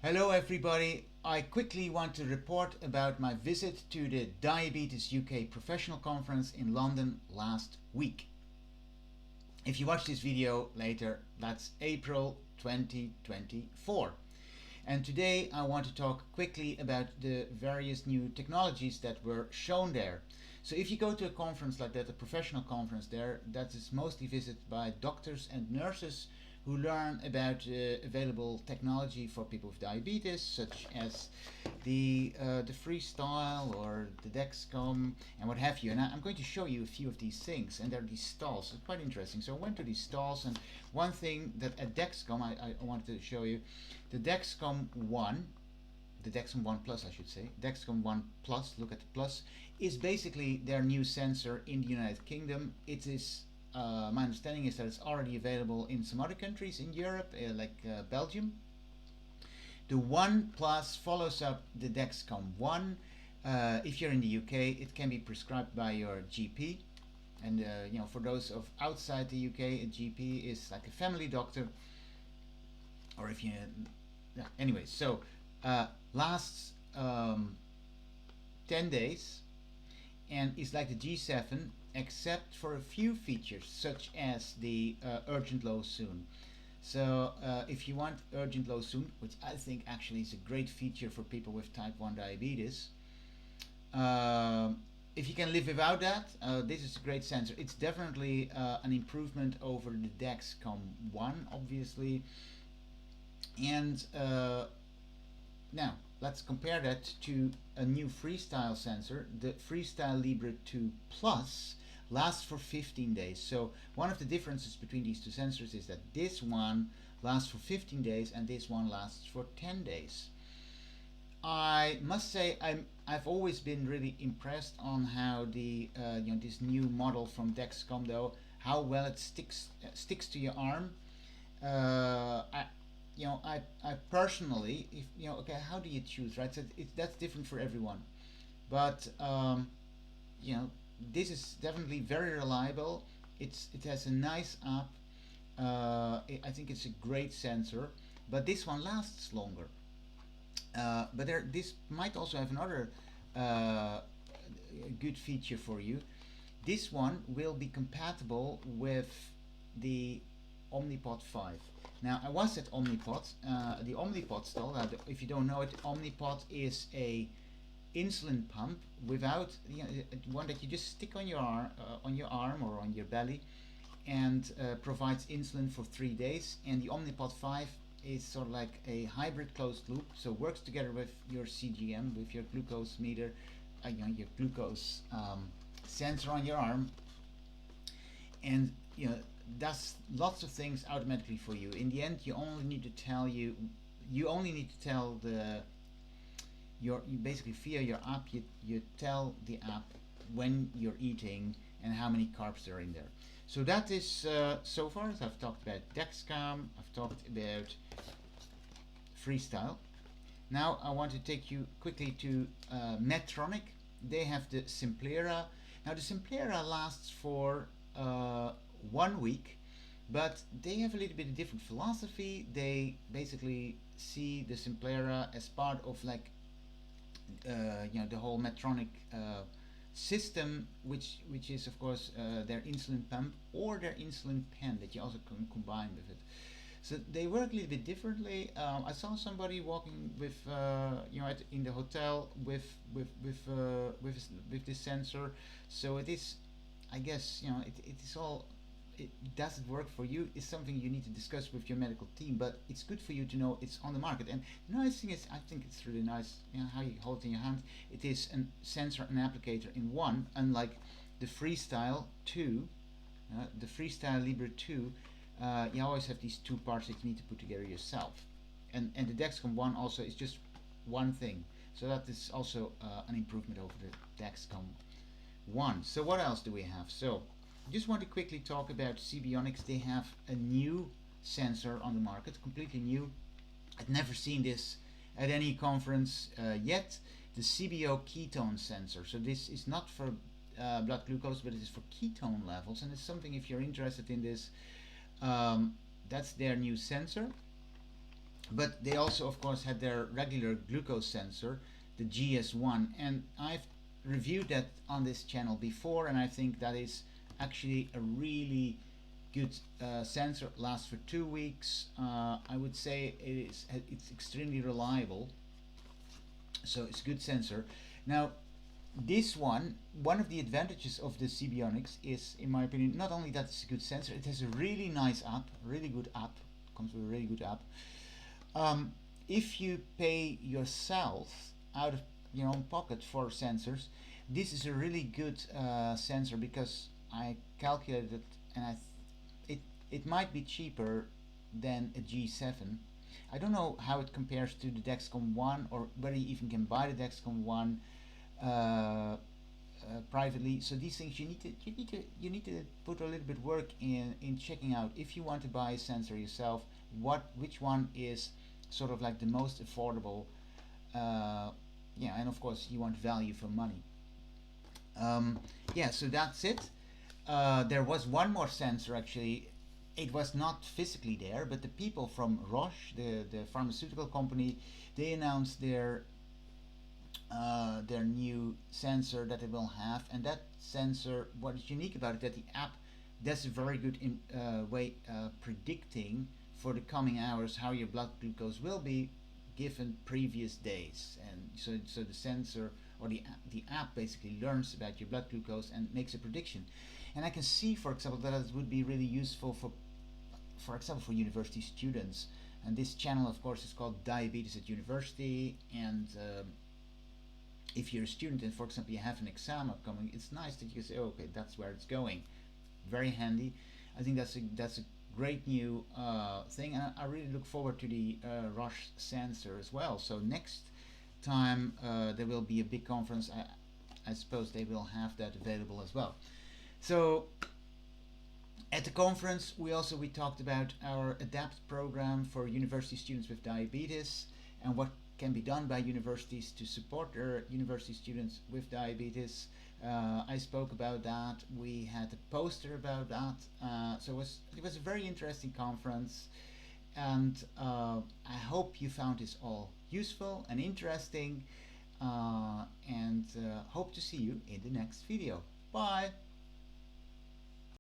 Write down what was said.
Hello everybody. I quickly want to report about my visit to the Diabetes UK Professional Conference in London last week. If you watch this video later, that's April 2024. And today I want to talk quickly about the various new technologies that were shown there. So if you go to a conference like that, a professional conference there, that is mostly visited by doctors and nurses who learn about available technology for people with diabetes, such as the FreeStyle or the Dexcom and what have you. And I'm going to show you a few of these things, and there are these stalls. It's quite interesting. So I went to these stalls, and one thing that at Dexcom I wanted to show you, the Dexcom ONE, the Dexcom ONE Plus I should say, Dexcom ONE Plus, look at the plus, is basically their new sensor in the United Kingdom. It is my understanding is that it's already available in some other countries in Europe, like Belgium. The ONE Plus follows up the Dexcom ONE. If you're in the UK, it can be prescribed by your GP. And for those of outside the UK, a GP is like a family doctor. Or if you, anyway, so lasts 10 days and is like the G7, except for a few features such as the urgent low soon. So if you want urgent low soon, which I think actually is a great feature for people with type 1 diabetes, if you can live without that, this is a great sensor. It's definitely an improvement over the Dexcom ONE, obviously. And now let's compare that to a new FreeStyle sensor. The FreeStyle Libre 2 Plus lasts for 15 days. So one of the differences between these two sensors is that this one lasts for 15 days and this one lasts for 10 days. I must say I've always been really impressed on how the this new model from Dexcom, though, how well it sticks to your arm. I personally, if okay, how do you choose, right? So that's different for everyone, but this is definitely very reliable. It has a nice app. I think it's a great sensor, but this one lasts longer. But this might also have another good feature for you. This one will be compatible with the Omnipod 5. Now, I was at Omnipod, the Omnipod stall. If you don't know it, Omnipod is a insulin pump without one that you just stick on your arm or on your belly, and provides insulin for 3 days. And the Omnipod 5 is sort of like a hybrid closed loop, so works together with your CGM, with your glucose meter, your glucose sensor on your arm, and does lots of things automatically for you. In the end, you only need to tell you basically via your app, you tell the app when you're eating and how many carbs are in there. So that is so far. So I've talked about Dexcom, I've talked about FreeStyle. Now I want to take you quickly to MedTronic. They have the Simplera. Now the Simplera lasts for 1 week, but they have a little bit of different philosophy. They basically see the Simplera as part of like the whole Medtronic system, which is of course their insulin pump or their insulin pen that you also can combine with it. So they work a little bit differently. I saw somebody walking with in the hotel with this sensor. So it is, I guess, it is all. Does it work for you is something you need to discuss with your medical team, but it's good for you to know it's on the market. And the nice thing is, I think it's really nice, how you hold it in your hand. It is a sensor and applicator in one, unlike the FreeStyle 2, the FreeStyle Libre 2. You always have these two parts that you need to put together yourself, and the Dexcom ONE also is just one thing. So that is also an improvement over the Dexcom ONE. So what else do we have? So just want to quickly talk about Sibionics. They have a new sensor on the market, completely new. I've never seen this at any conference yet. The Sibionics Ketone sensor. So this is not for blood glucose, but it is for ketone levels, and it's something, if you're interested in this, that's their new sensor. But they also, of course, had their regular glucose sensor, the GS1, and I've reviewed that on this channel before, and I think that is actually a really good sensor. It lasts for 2 weeks. I would say it's extremely reliable, so it's a good sensor. Now, this one of the advantages of the Sibionics is, in my opinion, not only that it's a good sensor, it has a really nice app, really good app, comes with a really good app. If you pay yourself out of your own pocket for sensors, this is a really good sensor, because I calculated, and it might be cheaper than a G7. I don't know how it compares to the Dexcom ONE, or whether you even can buy the Dexcom ONE privately. So these things you need to put a little bit work in checking out, if you want to buy a sensor yourself, which one is sort of like the most affordable. Yeah, and of course you want value for money. Yeah, so that's it. There was one more sensor actually. It was not physically there, but the people from Roche, the pharmaceutical company, they announced their new sensor that they will have, and that sensor, what is unique about it, that the app does a very good way predicting for the coming hours how your blood glucose will be given previous days. And so the sensor, or the app basically learns about your blood glucose and makes a prediction. And I can see, for example, that it would be really useful for example, for university students. And this channel, of course, is called Diabetes at University, and if you're a student and, for example, you have an exam upcoming, it's nice that you can say, oh, okay, that's where it's going. Very handy. I think that's a great new thing, and I really look forward to the Roche sensor as well. So next time there will be a big conference, I suppose they will have that available as well. So at the conference we talked about our ADAPT program for university students with diabetes, and what can be done by universities to support their university students with diabetes. I spoke about that. We had a poster about that. So it was a very interesting conference, and I hope you found this all useful and interesting, and hope to see you in the next video. Bye!